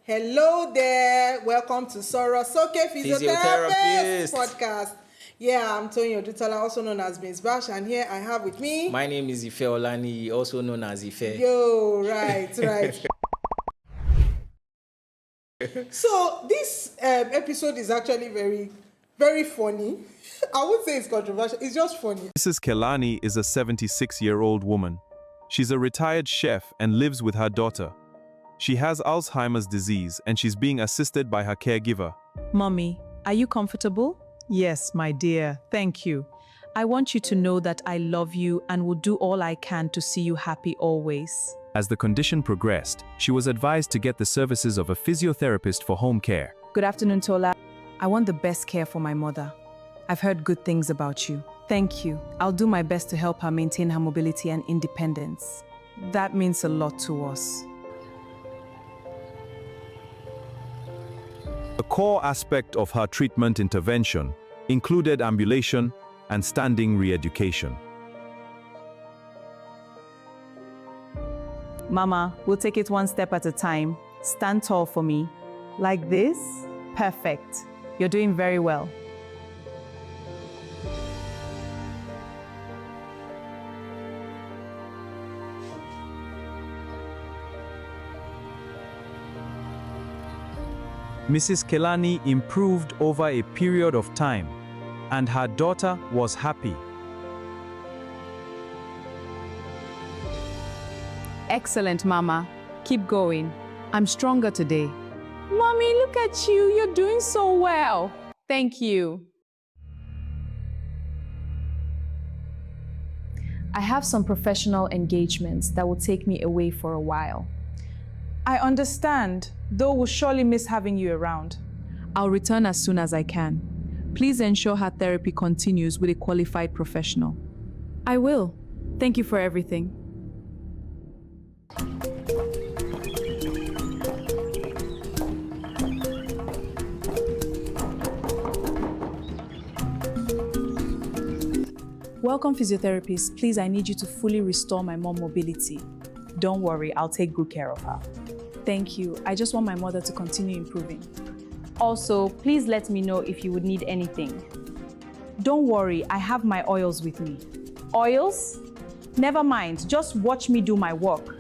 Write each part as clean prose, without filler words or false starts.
Hello there. Welcome to Soke Physiotherapist podcast. Yeah, I'm Tony Odutola, also known as Miss Bash, and here I have with me... My name is Kelani, also known as Ife. Yo, right. So this episode is actually very, very funny. I would say it's controversial. It's just funny. Mrs. Kelani is a 76-year-old woman. She's a retired chef and lives with her daughter. She has Alzheimer's disease and she's being assisted by her caregiver. Mommy, are you comfortable? Yes, my dear, thank you. I want you to know that I love you and will do all I can to see you happy always. As the condition progressed, she was advised to get the services of a physiotherapist for home care. Good afternoon, Tola. I want the best care for my mother. I've heard good things about you. Thank you. I'll do my best to help her maintain her mobility and independence. That means a lot to us. A core aspect of her treatment intervention included ambulation and standing re-education. Mama, we'll take it one step at a time. Stand tall for me. Like this? Perfect. You're doing very well. Mrs. Kelani improved over a period of time, and her daughter was happy. Excellent, Mama. Keep going. I'm stronger today. Mommy, look at you. You're doing so well. Thank you. I have some professional engagements that will take me away for a while. I understand, though we'll surely miss having you around. I'll return as soon as I can. Please ensure her therapy continues with a qualified professional. I will. Thank you for everything. Welcome, physiotherapists. Please, I need you to fully restore my mom's mobility. Don't worry, I'll take good care of her. Thank you. I just want my mother to continue improving. Also, please let me know if you would need anything. Don't worry, I have my oils with me. Oils? Never mind, just watch me do my work.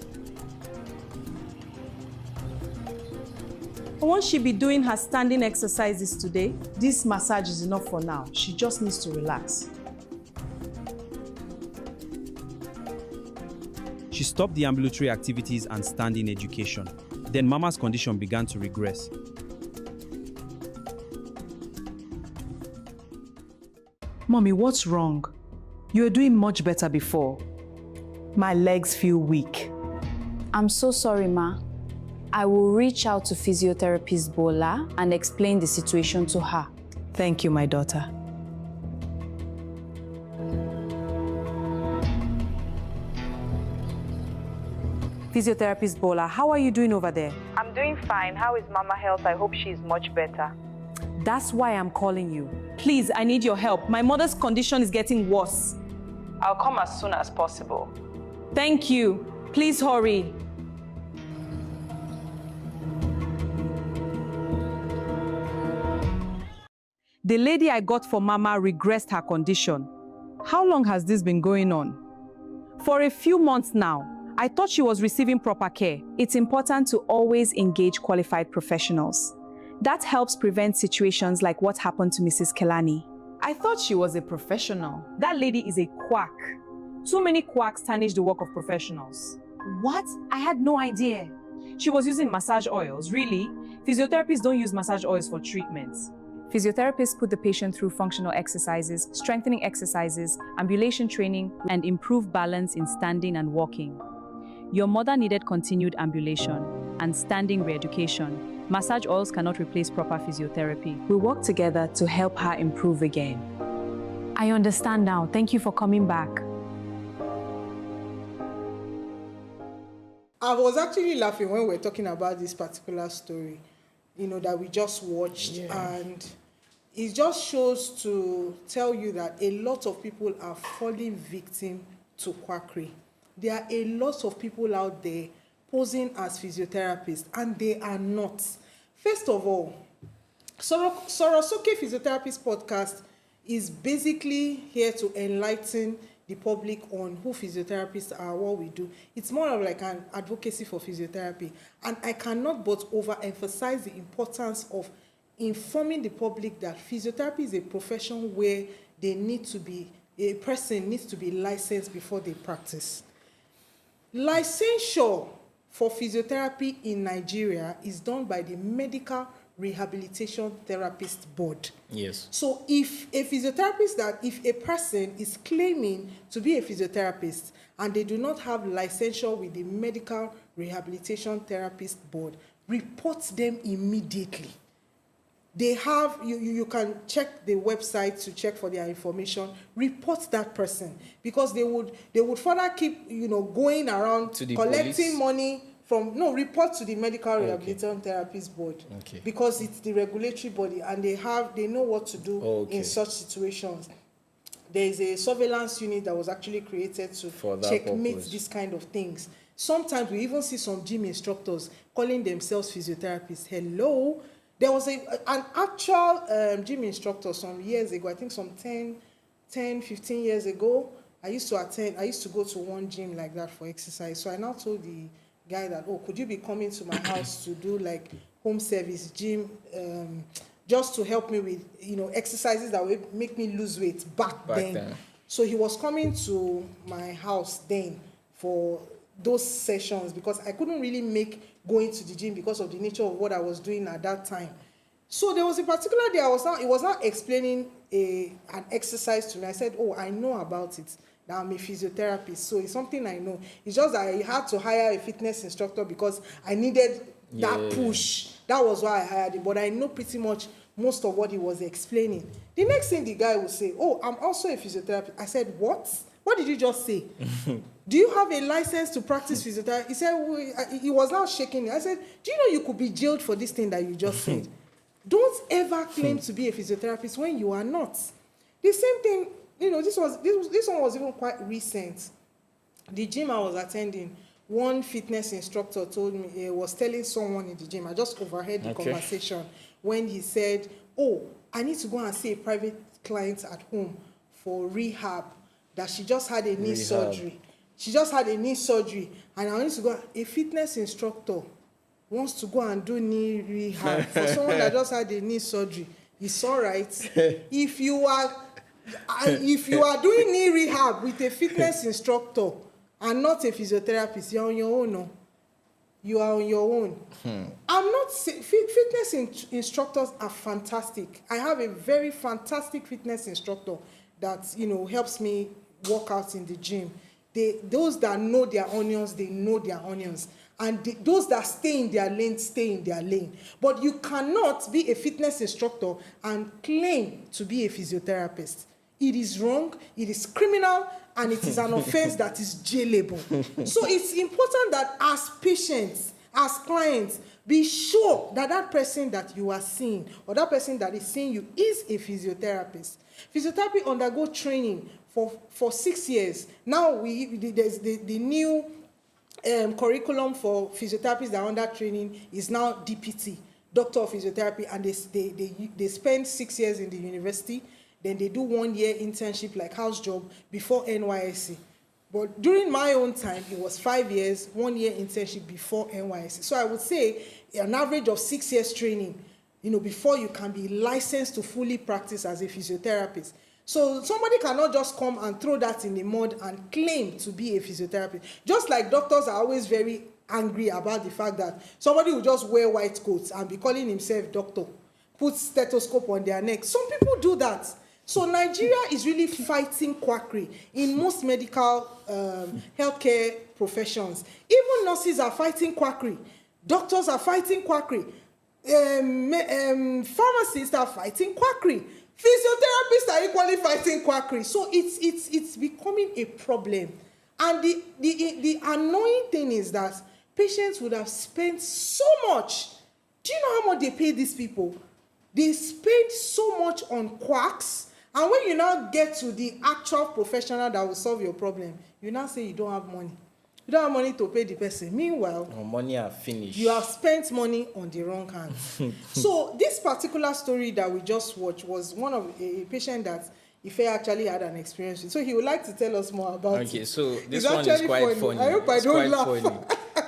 Won't she be doing her standing exercises today? This massage is enough for now. She just needs to relax. She stopped the ambulatory activities and standing education. Then Mama's condition began to regress. Mommy, what's wrong? You were doing much better before. My legs feel weak. I'm so sorry, Ma. I will reach out to Physiotherapist Bola and explain the situation to her. Thank you, my daughter. Physiotherapist Bola, how are you doing over there? I'm doing fine. How is Mama health? I hope she's much better. That's why I'm calling you. Please, I need your help. My mother's condition is getting worse. I'll come as soon as possible. Thank you. Please hurry. The lady I got for Mama regressed her condition. How long has this been going on? For a few months now. I thought she was receiving proper care. It's important to always engage qualified professionals. That helps prevent situations like what happened to Mrs. Kelani. I thought she was a professional. That lady is a quack. Too many quacks tarnish the work of professionals. What? I had no idea. She was using massage oils, really? Physiotherapists don't use massage oils for treatments. Physiotherapists put the patient through functional exercises, strengthening exercises, ambulation training, and improve balance in standing and walking. Your mother needed continued ambulation and standing re-education. Massage oils cannot replace proper physiotherapy. We work together to help her improve again. I understand now. Thank you for coming back. I was actually laughing when we were talking about this particular story, that we just watched. Yeah. And it just shows to tell you that a lot of people are falling victim to quackery. There are a lot of people out there posing as physiotherapists, and they are not. First of all, Sorosoke Physiotherapist podcast is basically here to enlighten the public on who physiotherapists are, what we do. It's more of like an advocacy for physiotherapy. And I cannot but overemphasize the importance of informing the public that physiotherapy is a profession where a person needs to be licensed before they practice. Licensure for physiotherapy in Nigeria is done by the Medical Rehabilitation Therapist Board. Yes. So if a person is claiming to be a physiotherapist and they do not have licensure with the Medical Rehabilitation Therapist Board, report them immediately. They have, you can check the website to check for their information, report that person, because they would further keep, going around to the collecting police? money report to the Medical Rehabilitation Therapist Board, because it's the regulatory body and they know what to do in such situations. There is a surveillance unit that was actually created to checkmate these kind of things. Sometimes we even see some gym instructors calling themselves physiotherapists. Hello. There was an actual gym instructor some years ago, I think some 10, 15 years ago. I used to go to one gym like that for exercise. So I now told the guy that, could you be coming to my house to do like home service gym, just to help me with, exercises that would make me lose weight back then. So he was coming to my house then for those sessions, because I couldn't really make going to the gym because of the nature of what I was doing at that time. So there was a particular day it was not explaining an exercise to me. I said, I know about it. Now I'm a physiotherapist, so it's something I know. It's just that I had to hire a fitness instructor because I needed that push. That was why I hired him. But I know pretty much most of what he was explaining. The next thing the guy would say, I'm also a physiotherapist. I said, what? What did you just say? Do you have a license to practice physiotherapy? He said, he was now shaking me. I said, do you know you could be jailed for this thing that you just said? Don't ever claim to be a physiotherapist when you are not. The same thing, this one was even quite recent. The gym I was attending, one fitness instructor told me, was telling someone in the gym, I just overheard the conversation, when he said, I need to go and see a private client at home for rehab, that she just had a knee surgery. She just had a knee surgery, and I need to go. A fitness instructor wants to go and do knee rehab for someone that just had a knee surgery. It's all right. If you are doing knee rehab with a fitness instructor and not a physiotherapist, you're on your own. No? You are on your own. I'm not saying fitness instructors are fantastic. I have a very fantastic fitness instructor that helps me work out in the gym. Those that know their onions, they know their onions. And those that stay in their lane, stay in their lane. But you cannot be a fitness instructor and claim to be a physiotherapist. It is wrong, it is criminal, and it is an offense that is jailable. So it's important that as patients, as clients, be sure that that person that you are seeing or that person that is seeing you is a physiotherapist. Physiotherapy undergo training for 6 years. Now there's the new curriculum for physiotherapists that are under training is now DPT, Doctor of Physiotherapy, and they spend 6 years in the university. Then they do 1 year internship like house job before NYSC. But during my own time, it was 5 years, 1 year internship before NYSC. So I would say an average of 6 years training, before you can be licensed to fully practice as a physiotherapist. So somebody cannot just come and throw that in the mud and claim to be a physiotherapist. Just like doctors are always very angry about the fact that somebody will just wear white coats and be calling himself doctor, put stethoscope on their neck. Some people do that. So Nigeria is really fighting quackery in most medical healthcare professions. Even nurses are fighting quackery. Doctors are fighting quackery. Pharmacists are fighting quackery. Physiotherapists are equally fighting quackery. So it's becoming a problem. And the annoying thing is that patients would have spent so much. Do you know how much they pay these people? They spend so much on quacks. And when you now get to the actual professional that will solve your problem, you now say you don't have money. You don't have money to pay the person. Meanwhile, money are finished. You have spent money on the wrong hands. So this particular story that we just watched was one of a patient that Ife actually had an experience with. So he would like to tell us more about it. Okay, so this it's one is quite funny. I hope I don't laugh. Funny.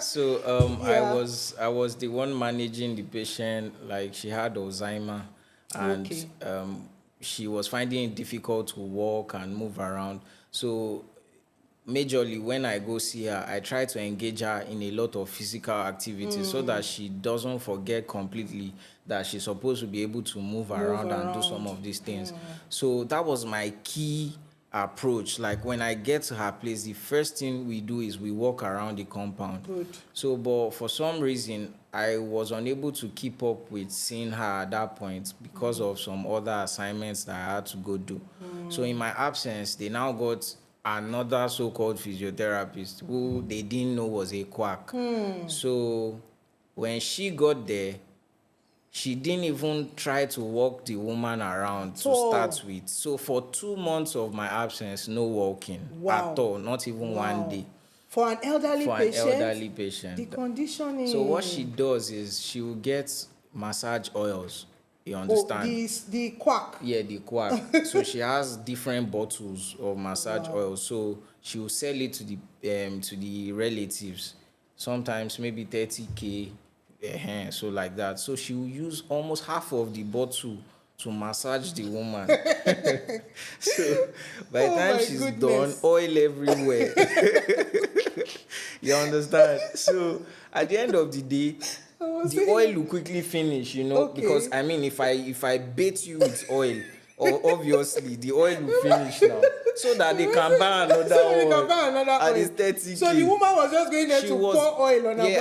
So Yeah. I was the one managing the patient. Like, she had Alzheimer, and she was finding it difficult to walk and move around. So majorly when I go see her, I try to engage her in a lot of physical activities so that she doesn't forget completely that she's supposed to be able to move around and do some of these things. So that was my key approach. Like, when I get to her place, the first thing we do is we walk around the compound. Good. So, but for some reason, I was unable to keep up with seeing her at that point because of some other assignments that I had to go do. So in my absence, they now got another so-called physiotherapist who they didn't know was a quack. So when she got there, she didn't even try to walk the woman around to start with. So for 2 months of my absence, no walking at all, not even one day. For an elderly patient? The conditioning. So what she does is she will get massage oils. You understand? The quack. Yeah, the quack. So she has different bottles of massage oil. So she will sell it to the relatives. Sometimes maybe 30K. So like that. So she will use almost half of the bottle to massage the woman. So by the time she's done, oil everywhere. You understand? So at the end of the day, the oil will quickly finish, because I mean, if I bait you with oil, obviously the oil will finish now, so that they can buy another oil. And it's 30K. So the woman was just going there to pour oil on her body.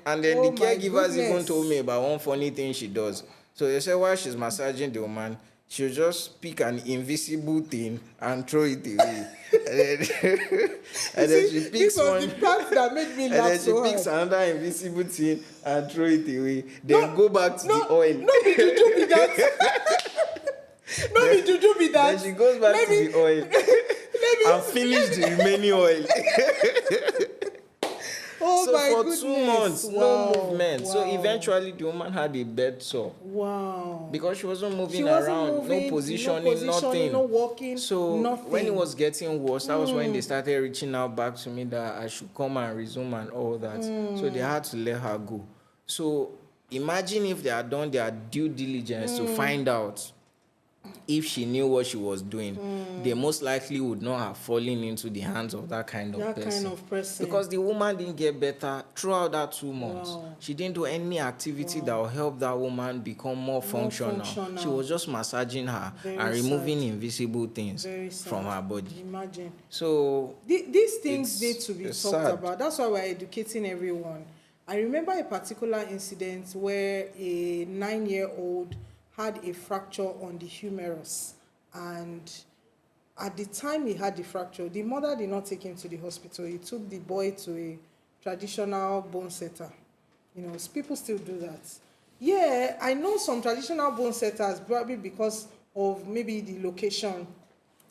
And then the caregivers even told me about one funny thing she does. So they said while she's massaging the woman, she'll just pick an invisible thing and throw it away. and then she picks one. The part that made me laugh. And then she picks another invisible thing and throw it away. Then go back to the oil. No, be juju be that. No, be juju be that. Then she goes back to the oil and finish the remaining oil. So for goodness. 2 months, no movement. So eventually the woman had a bed sore. Wow. Because she wasn't moving around, no positioning, nothing. No walking, so nothing. When it was getting worse, that was when they started reaching out back to me that I should come and resume and all that. So they had to let her go. So imagine if they had done their due diligence to find out if she knew what she was doing, they most likely would not have fallen into the hands of that kind of person. Because the woman didn't get better throughout that 2 months. Wow. She didn't do any activity that will help that woman become more functional. She was just massaging her and removing invisible things from her body. Imagine. So these things need to be talked about. That's why we're educating everyone. I remember a particular incident where a 9-year-old had a fracture on the humerus, and at the time he had the fracture, the mother did not take him to the hospital. He took the boy to a traditional bone setter. People still do that. Yeah, I know some traditional bone setters, probably because of maybe the location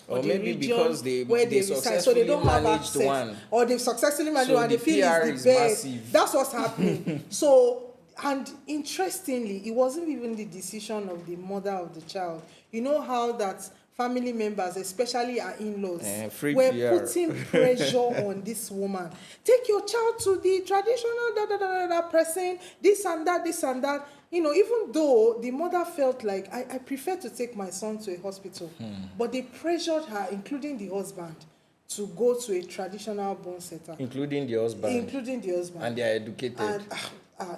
or maybe because they successfully so they don't have access, one, or they've successfully managed one, and they feel it's the best. Massive. That's what's happening. So. And interestingly, it wasn't even the decision of the mother of the child. You know how that family members, especially our in-laws, were putting pressure on this woman. Take your child to the traditional person, this and that. Even though the mother felt like, I prefer to take my son to a hospital, but they pressured her, including the husband, to go to a traditional bone setter. Including the husband. And they are educated.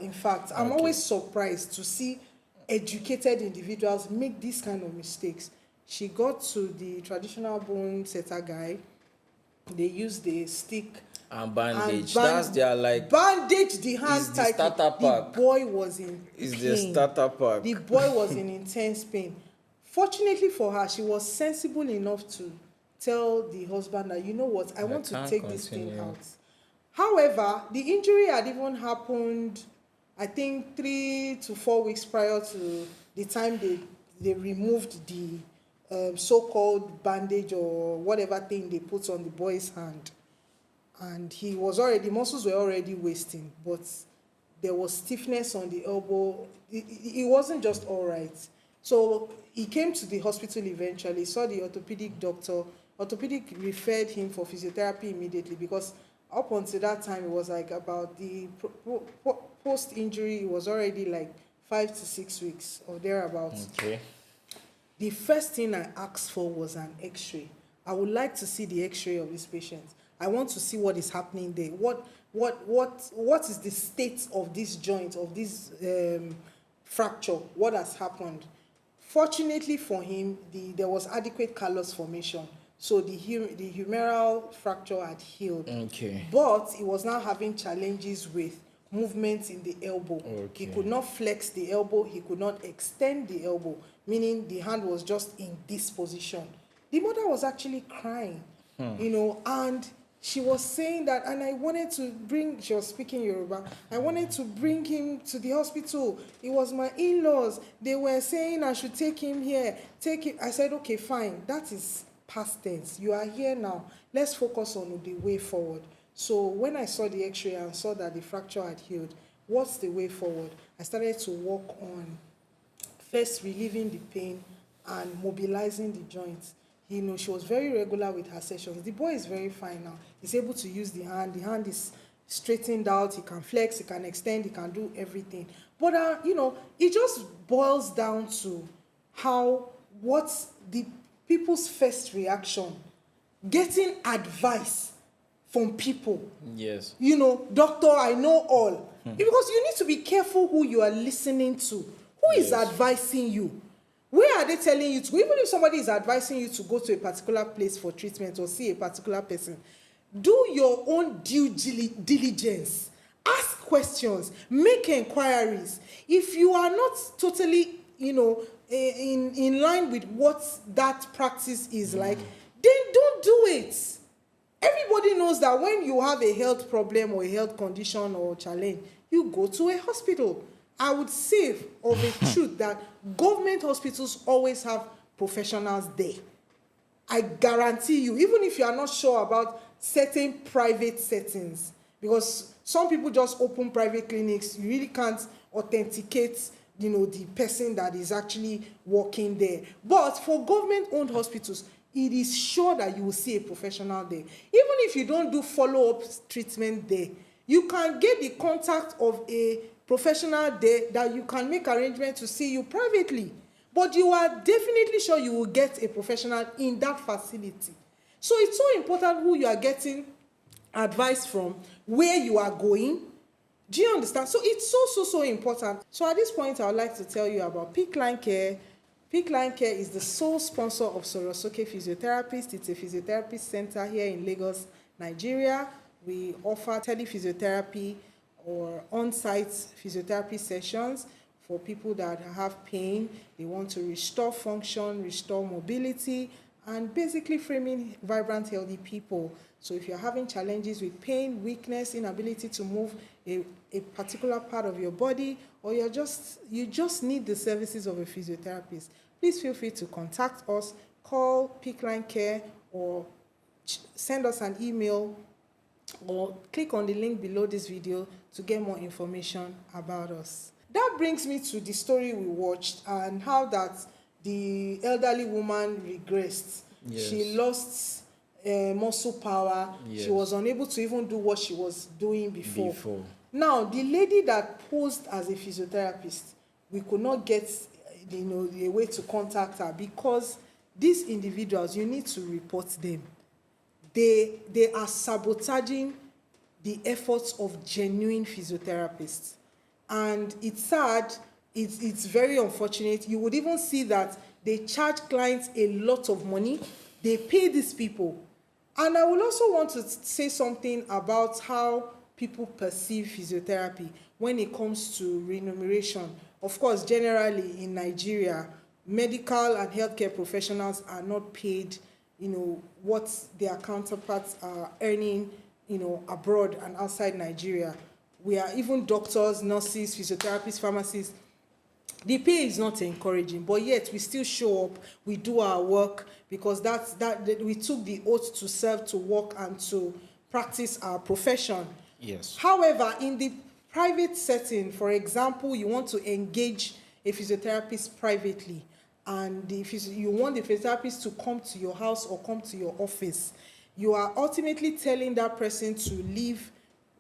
In fact, I'm always surprised to see educated individuals make these kind of mistakes. She got to the traditional bone setter guy. They used the stick and bandage. That's their bandage the hand tight. The boy was in pain. The starter pack. The boy was in intense pain. Fortunately for her, she was sensible enough to tell the husband that, you know what, I want to take this thing out. However, the injury had even happened, I think, 3 to 4 weeks prior to the time they removed the so-called bandage or whatever thing they put on the boy's hand. and the muscles were already wasting, but there was stiffness on the elbow. It wasn't just all right. So he came to the hospital eventually, saw the orthopedic doctor. Orthopedic referred him for physiotherapy immediately, because up until that time, it was like about the post-injury, it was already like 5 to 6 weeks or thereabouts. Okay. The first thing I asked for was an x-ray. I would like to see the x-ray of this patient. I want to see what is happening there. What is the state of this joint, of this fracture? What has happened? Fortunately for him, there was adequate callus formation, so the humeral fracture had healed. Okay. But he was now having challenges with movement in the elbow. Okay. He could not flex the elbow. He could not extend the elbow, meaning the hand was just in this position. The mother was actually crying, and she was saying that, and I wanted to she was speaking Yoruba, I wanted to bring him to the hospital. It was my in-laws. They were saying I should take him here. I said, okay, fine. That is past tense. You are here now. Let's focus on the way forward. So when I saw the x-ray and saw that the fracture had healed, what's the way forward? I started to work on first relieving the pain and mobilizing the joints. She was very regular with her sessions. The boy is very fine now. He's able to use the hand. The hand is straightened out. He can flex, he can extend, he can do everything. But, it just boils down to what's the people's first reaction. Getting advice from people. Yes. Doctor, I know all. Because you need to be careful who you are listening to. Who is advising you? Where are they telling you to go? Even if somebody is advising you to go to a particular place for treatment or see a particular person, do your own due diligence. Ask questions. Make inquiries. If you are not totally, in line with what that practice is like, then don't do it. Everybody knows that when you have a health problem or a health condition or challenge, you go to a hospital. I would say of a truth that government hospitals always have professionals there. I guarantee you, even if you are not sure about certain private settings, because some people just open private clinics, you really can't authenticate, the person that is actually working there. But for government-owned hospitals, it is sure that you will see a professional there. Even if you don't do follow-up treatment there, you can get the contact of a professional there that you can make arrangements to see you privately. But you are definitely sure you will get a professional in that facility. So it's so important who you are getting advice from, where you are going. Do you understand? So it's so important. So at this point, I would like to tell you about Peak Line Care. Peak Line Care is the sole sponsor of Sorosoke Physiotherapist. It's a physiotherapy center here in Lagos, Nigeria. We offer telephysiotherapy or on-site physiotherapy sessions for people that have pain. They want to restore function, restore mobility, and basically framing vibrant, healthy people. So if you're having challenges with pain, weakness, inability to move a particular part of your body, or you just need the services of a physiotherapist, please feel free to contact us, call Peak Line Care, or send us an email, or click on the link below this video to get more information about us. That brings me to the story we watched and how that the elderly woman regressed. Yes. She lost muscle power. Yes. She was unable to even do what she was doing before. Now, the lady that posed as a physiotherapist, we could not get a way to contact her, because these individuals, you need to report them. They are sabotaging the efforts of genuine physiotherapists. And it's sad, it's very unfortunate. You would even see that they charge clients a lot of money. They pay these people. And I would also want to say something about how people perceive physiotherapy when it comes to remuneration. Of course, generally in Nigeria, medical and healthcare professionals are not paid what their counterparts are earning, abroad and outside Nigeria. We are even doctors, nurses, physiotherapists, pharmacists. The pay is not encouraging, but yet we still show up, we do our work, because that we took the oath to serve, to work, and practice our profession. Yes. However, in the private setting, for example, you want to engage a physiotherapist privately, and you want the physiotherapist to come to your house or come to your office, you are ultimately telling that person to leave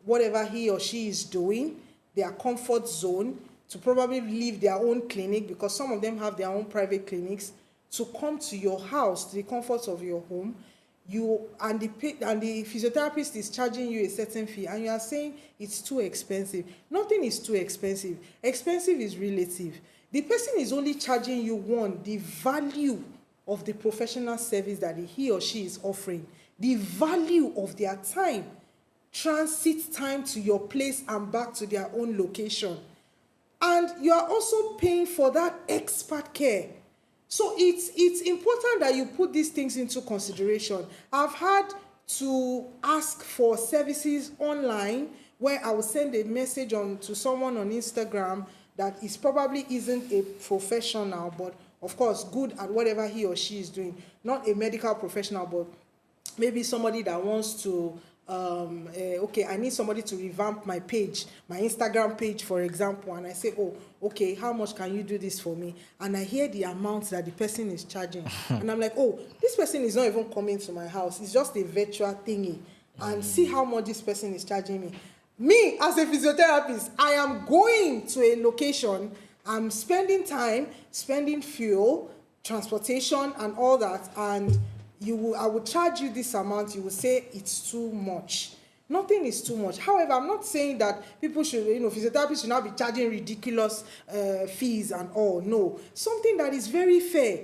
whatever he or she is doing, their comfort zone, to probably leave their own clinic, because some of them have their own private clinics, to come to your house, to the comfort of your home. And the physiotherapist is charging you a certain fee, and you are saying it's too expensive. Nothing is too expensive. Expensive is relative. The person is only charging you, one, the value of the professional service that he or she is offering, the value of their time, transit time to your place and back to their own location. And you are also paying for that expert care. So it's important that you put these things into consideration. I've had to ask for services online where I will send a message to someone on Instagram that probably isn't a professional, but of course good at whatever he or she is doing. Not a medical professional, but maybe somebody that wants to okay, I need somebody to revamp my page, my Instagram page, for example, and I say, oh, okay, how much can you do this for me? And I hear the amount that the person is charging, and I'm like, oh, this person is not even coming to my house, it's just a virtual thingy, and see how much this person is charging me. Me, as a physiotherapist, I am going to a location, I'm spending time, spending fuel, transportation, and all that, and I will charge you this amount, you will say it's too much. Nothing is too much. However, I'm not saying that people should, physiotherapists should not be charging ridiculous fees and all. No, something that is very fair.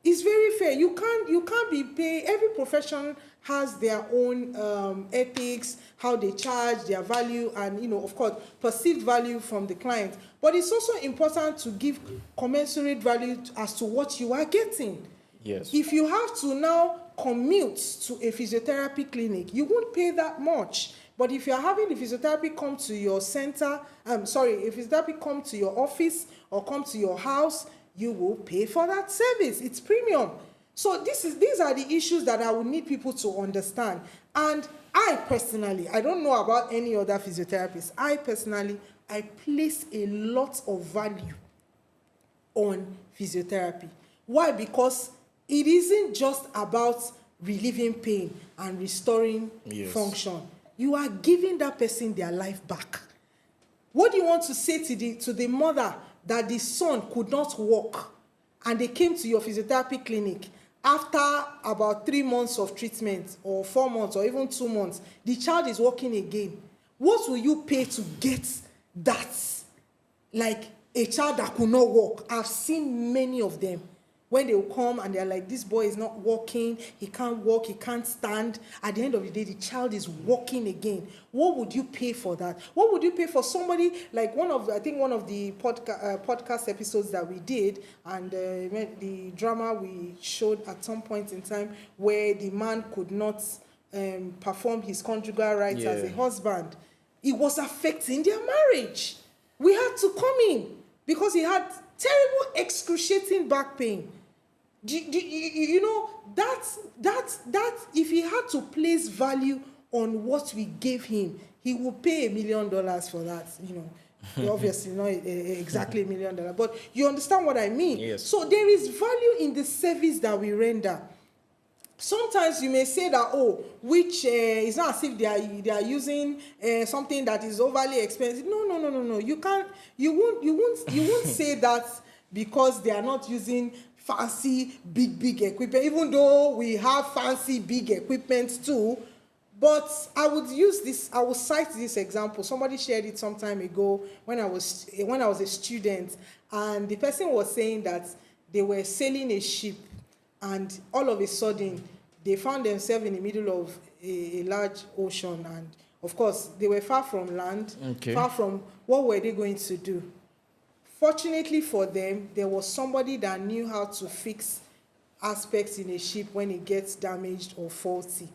It's very fair. You can't be paid. Every profession has their own ethics, how they charge, their value, and of course, perceived value from the client. But it's also important to give commensurate value as to what you are getting. Yes. If you have to now commute to a physiotherapy clinic, you won't pay that much. But if you're having the physiotherapy come to your center, if physiotherapy come to your office or come to your house, you will pay for that service. It's premium. So these are the issues that I would need people to understand. And I personally, I don't know about any other physiotherapist, I place a lot of value on physiotherapy. Why? Because it isn't just about relieving pain and restoring function. You are giving that person their life back. What do you want to say to the mother that the son could not walk and they came to your physiotherapy clinic after about 3 months of treatment, or 4 months, or even 2 months, the child is walking again? What will you pay to get that? Like a child that could not walk. I've seen many of them. When they will come and they're like, this boy is not walking, he can't walk, he can't stand. At the end of the day, the child is walking again. What would you pay for that? What would you pay for somebody like one of the podcast episodes that we did, and the drama we showed at some point in time where the man could not perform his conjugal rights as a husband. It was affecting their marriage. We had to come in because he had terrible excruciating back pain. That if he had to place value on what we gave him, he would pay $1 million for that. Obviously not exactly $1 million, but you understand what I mean. Yes. So there is value in the service that we render. Sometimes you may say that, which it's not as if they are using something that is overly expensive. No. You won't say that because they are not using fancy big equipment, even though we have fancy big equipment too. But I will cite this example. Somebody shared it some time ago when I was a student, and the person was saying that they were sailing a ship, and all of a sudden they found themselves in the middle of a large ocean, and of course they were far from land, far from what were they going to do. Fortunately for them, there was somebody that knew how to fix aspects in a ship when it gets damaged or faulty.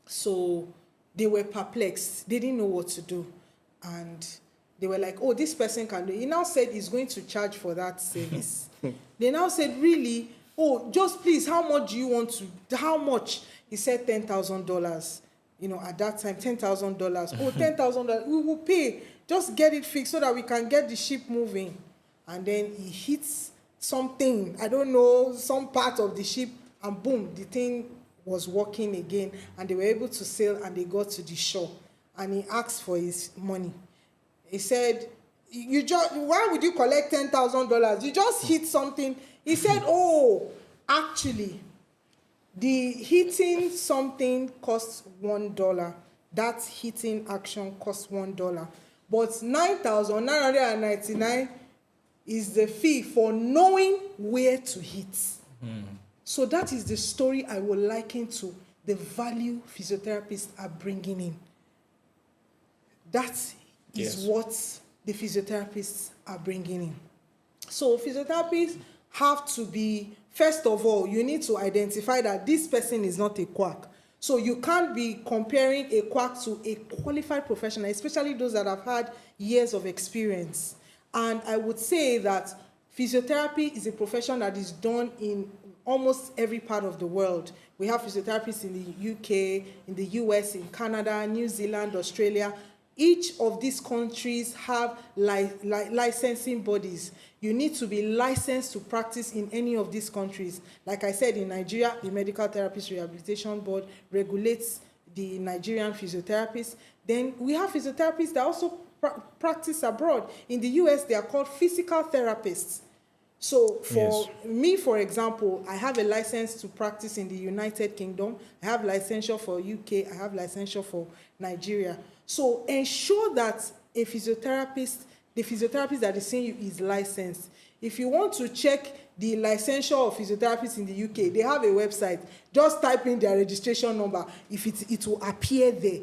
So they were perplexed. They didn't know what to do. And they were like, this person can do it. He now said he's going to charge for that service. They now said, really? Just please, how much do you want to? How much? He said $10,000. at that time, $10,000. Oh, $10,000, we will pay. Just get it fixed so that we can get the ship moving. And then he hits something, I don't know, some part of the ship, and boom, the thing was working again, and they were able to sail, and they got to the shore. And he asked for his money. He said, why would you collect $10,000? You just hit something. He said, oh, actually, the hitting something costs $1. That hitting action costs $1. But $9,999 is the fee for knowing where to hit. So that is the story I will liken to the value physiotherapists are bringing in. That is what the physiotherapists are bringing in. So physiotherapists have to be, first of all, you need to identify that this person is not a quack. So you can't be comparing a quack to a qualified professional, especially those that have had years of experience. And I would say that physiotherapy is a profession that is done in almost every part of the world. We have physiotherapists in the UK, in the US, in Canada, New Zealand, Australia. Each of these countries have licensing bodies. You need to be licensed to practice in any of these countries. Like I said, in Nigeria, the Medical Therapist Rehabilitation Board regulates the Nigerian physiotherapists. Then we have physiotherapists that also practice abroad. In the US, they are called physical therapists. So for me, for example, I have a license to practice in the United Kingdom. I have licensure for UK. I have licensure for Nigeria. So ensure that a physiotherapist, the physiotherapist that is seeing you is licensed. If you want to check the licensure of physiotherapists in the UK, they have a website. Just type in their registration number. If it will appear there.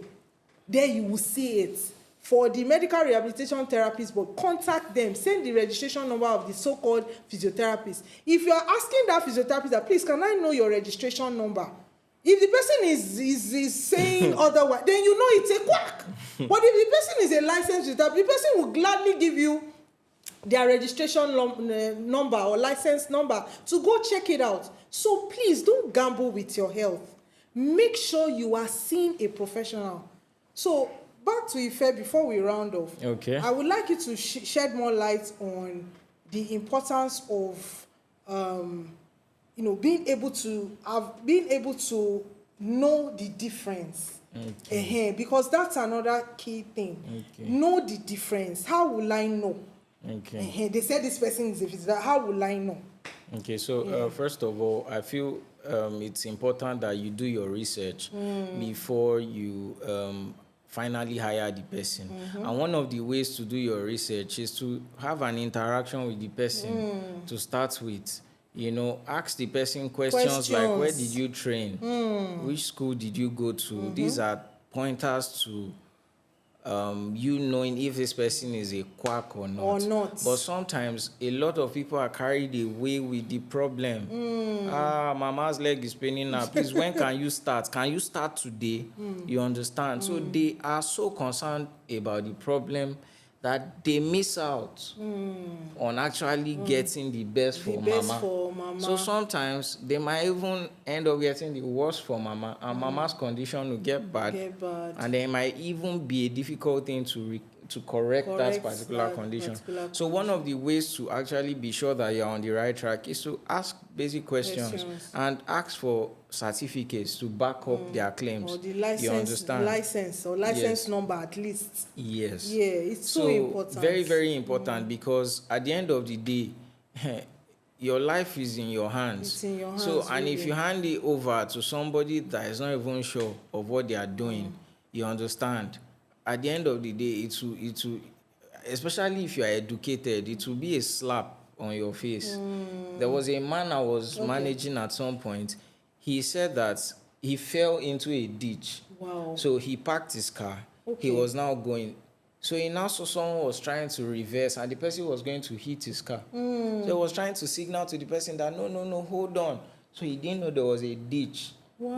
There you will see it. For the Medical Rehabilitation Therapists Board, contact them. Send the registration number of the so-called physiotherapist. If you are asking that physiotherapist that, please, can I know your registration number? If the person is saying otherwise, then you know it's a quack. But if the person is a licensed physiotherapist, the person will gladly give you their registration number or license number to go check it out. So please don't gamble with your health. Make sure you are seeing a professional. So back to Ife before we round off. Okay. I would like you to shed more light on the importance of being able to know the difference. Okay. Because that's another key thing. Okay. Know the difference. How will I know? Okay. They said this person is a visitor. How will I know? Okay, so first of all, I feel it's important that you do your research before you finally hire the person. And one of the ways to do your research is to have an interaction with the person to start with. Ask the person questions like, where did you train? Which school did you go to? These are pointers to you knowing if this person is a quack or not. But sometimes a lot of people are carried away with the problem. Mama's leg is paining now. Please, when can you start? Can you start today? You understand? So they are so concerned about the problem that they miss out on actually getting the best for mama. So sometimes they might even end up getting the worst for mama, and mama's condition will get bad. And there might even be a difficult thing to correct that particular condition. So one of the ways to actually be sure that you're on the right track is to ask basic questions and ask for certificates to back up their claims. Or the license number at least. Yes. Yeah, it's so important. Very, very important because at the end of the day, your life is in your hands. It's in your hands. So, and if you hand it over to somebody that is not even sure of what they are doing, you understand. At the end of the day, it will, especially if you are educated, it will be a slap on your face. There was a man I was managing at some point. He said that he fell into a ditch. Wow. So he parked his car. He was now going. So he now saw someone was trying to reverse and the person was going to hit his car. So he was trying to signal to the person that, no, hold on. So he didn't know there was a ditch.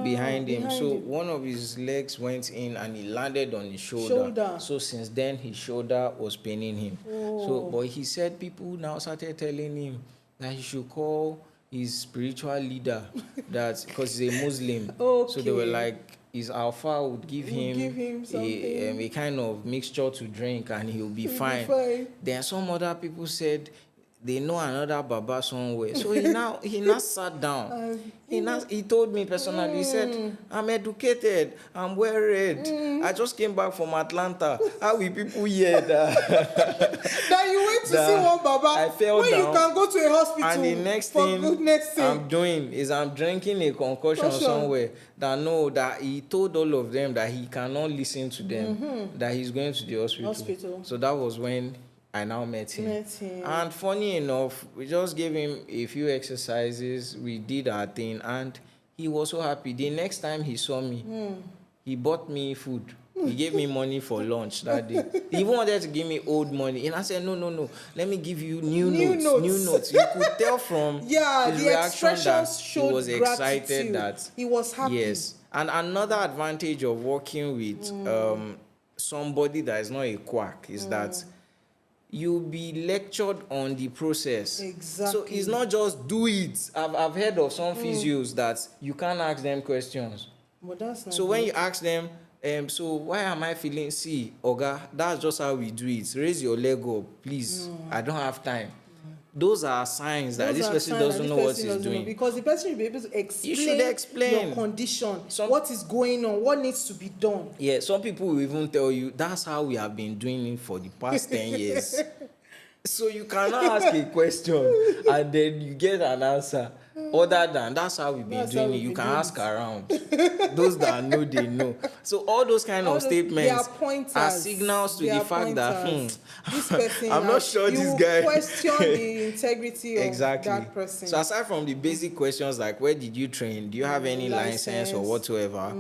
Behind him. So one of his legs went in and he landed on his shoulder. So since then his shoulder was paining him. So but he said people now started telling him that he should call his spiritual leader, that because he's a Muslim. Okay. So they were like, his alpha would give him something. a kind of mixture to drink and he'll be fine. Then some other people said they know another Baba somewhere. So he now sat down. He told me personally, he said, I'm educated, I'm well read. I just came back from Atlanta. How will people hear that? That you went to see one Baba I fell when down, you can go to a hospital. and the next thing I'm doing is I'm drinking a concoction somewhere that he told all of them that he cannot listen to them, that he's going to the hospital. So that was when I now met him. And funny enough, we just gave him a few exercises, we did our thing, and he was so happy. The next time he saw me, he bought me food. He gave me money for lunch that day. He even wanted to give me old money. And I said, no, let me give you new notes. You could tell from his reaction that he was excited, that he was happy. Yes. And another advantage of working with somebody that is not a quack is that you'll be lectured on the process. Exactly. So it's not just do it. I've heard of some physios that you can't ask them questions. But that's not so when you ask them, so why am I feeling? See, Oga, that's just how we do it. Raise your leg up, please. I don't have time. Those are signs that this person doesn't know what he's doing. Because the person will be able to explain, you should explain your condition, what is going on, what needs to be done. Yeah, some people will even tell you, that's how we have been doing it for the past 10 years. So you cannot ask a question and then you get an answer. Other than that's how we've been doing it. You can ask around. Those that know, they know. So all those kind of statements are signals to the fact that this person, I'm not sure this guy question the integrity of that person. So aside from the basic questions like where did you train? Do you have any license or whatsoever?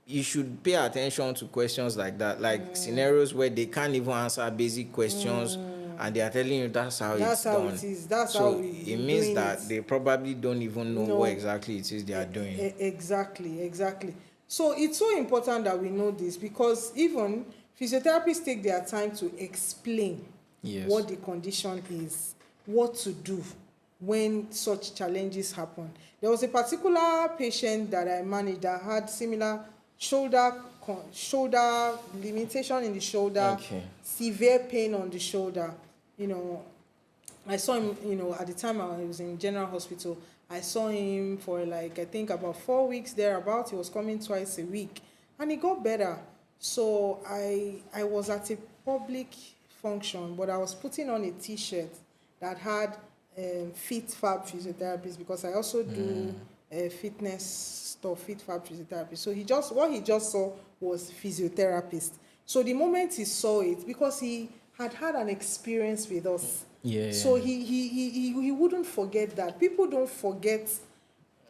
You should pay attention to questions like that, like scenarios where they can't even answer basic questions. And they are telling you that's how it's done. It is. That's so how it means that they probably don't even know what exactly it is they are doing. Exactly. So it's so important that we know this, because even physiotherapists take their time to explain what the condition is, what to do when such challenges happen. There was a particular patient that I managed that had similar shoulder limitation in the shoulder, severe pain on the shoulder. I saw him, at the time I was in General Hospital, I saw him for I think about 4 weeks thereabout. He was coming twice a week and he got better. So I was at a public function, but I was putting on a t-shirt that had Fit Fab Physiotherapists, because I also do fitness stuff, Fit Fab Physiotherapy. So what he just saw was Physiotherapist. So the moment he saw it, because he had an experience with us, so he wouldn't forget that. People don't forget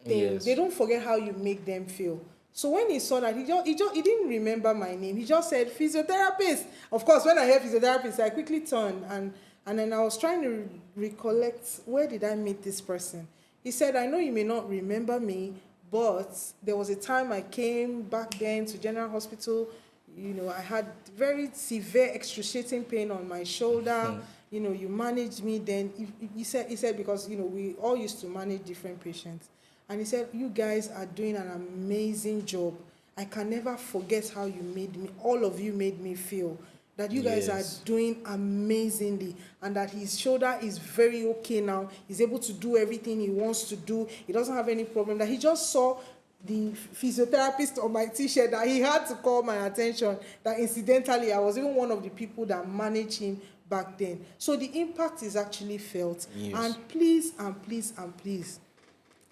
things. They don't forget how you make them feel. So when he saw that, he didn't remember my name. He just said Physiotherapist. Of course, when I heard Physiotherapist, I quickly turned and then I was trying to recollect, where did I meet this person? He said, I know you may not remember me, but there was a time I came back then to General Hospital. I had very severe excruciating pain on my shoulder. You managed me then. He said because, we all used to manage different patients. And he said, you guys are doing an amazing job. I can never forget how you made me, all of you made me feel that you guys are doing amazingly, and that his shoulder is very okay now. He's able to do everything he wants to do. He doesn't have any problem. That he just saw the physiotherapist on my t-shirt, that he had to call my attention, that incidentally I was even one of the people that managed him back then. So the impact is actually felt. And please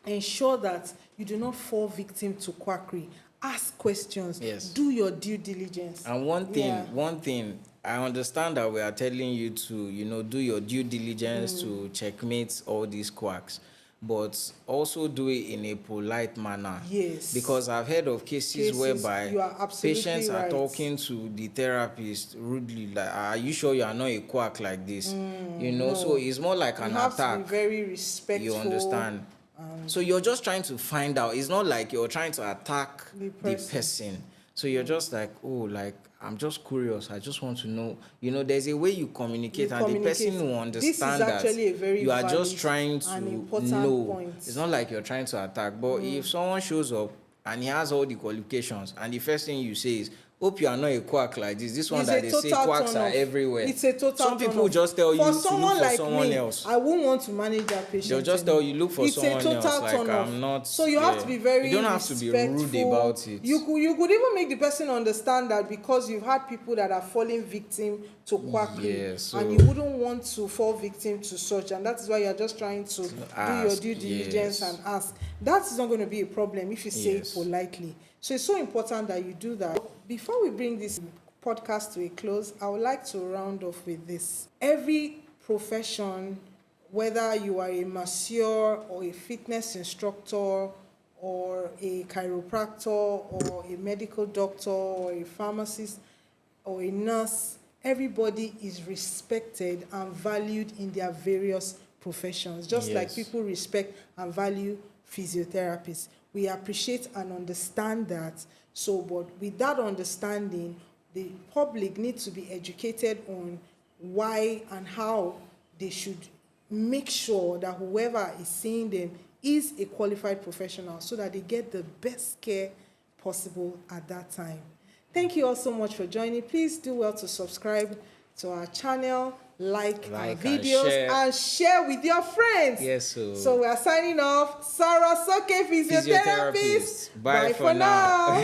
ensure that you do not fall victim to quackery. Ask questions. Do your due diligence. And one thing, I understand that we are telling you to, do your due diligence to checkmate all these quacks, but also do it in a polite manner. Because I've heard of cases whereby patients are talking to the therapist rudely, like, are you sure you are not a quack like this? No. So it's more like an attack. You have to be very respectful. You understand? So you're just trying to find out. It's not like you're trying to attack the person. So you're just like, oh, like, I'm just curious. I just want to know. You know, there's a way you communicate, and the person will understand that you are just trying to know. Point. It's not like you're trying to attack. But if someone shows up and he has all the qualifications, and the first thing you say is, hope you are not a quack like this. This one that they say quacks are everywhere. It's a total Some people just tell you to look for someone else. I won't want to manage that patient. They'll just tell you look for someone else. Like, I'm not. So you have to be very You don't have to be rude about it. You could even make the person understand that because you've had people that are falling victim to quackery, and you wouldn't want to fall victim to such, and that is why you're just trying to do your due diligence and ask. That is not going to be a problem if you say it politely. So it's so important that you do that. Before we bring this podcast to a close, I would like to round off with this. Every profession, whether you are a masseur or a fitness instructor or a chiropractor or a medical doctor or a pharmacist or a nurse, everybody is respected and valued in their various professions, just like people respect and value physiotherapists. We appreciate and understand that. So, but with that understanding, the public needs to be educated on why and how they should make sure that whoever is seeing them is a qualified professional so that they get the best care possible at that time. Thank you all so much for joining. Please do well to subscribe to our channel, like our videos, and share with your friends. Yes, so we are signing off. Sarah Soke, Physiotherapist. Bye for now.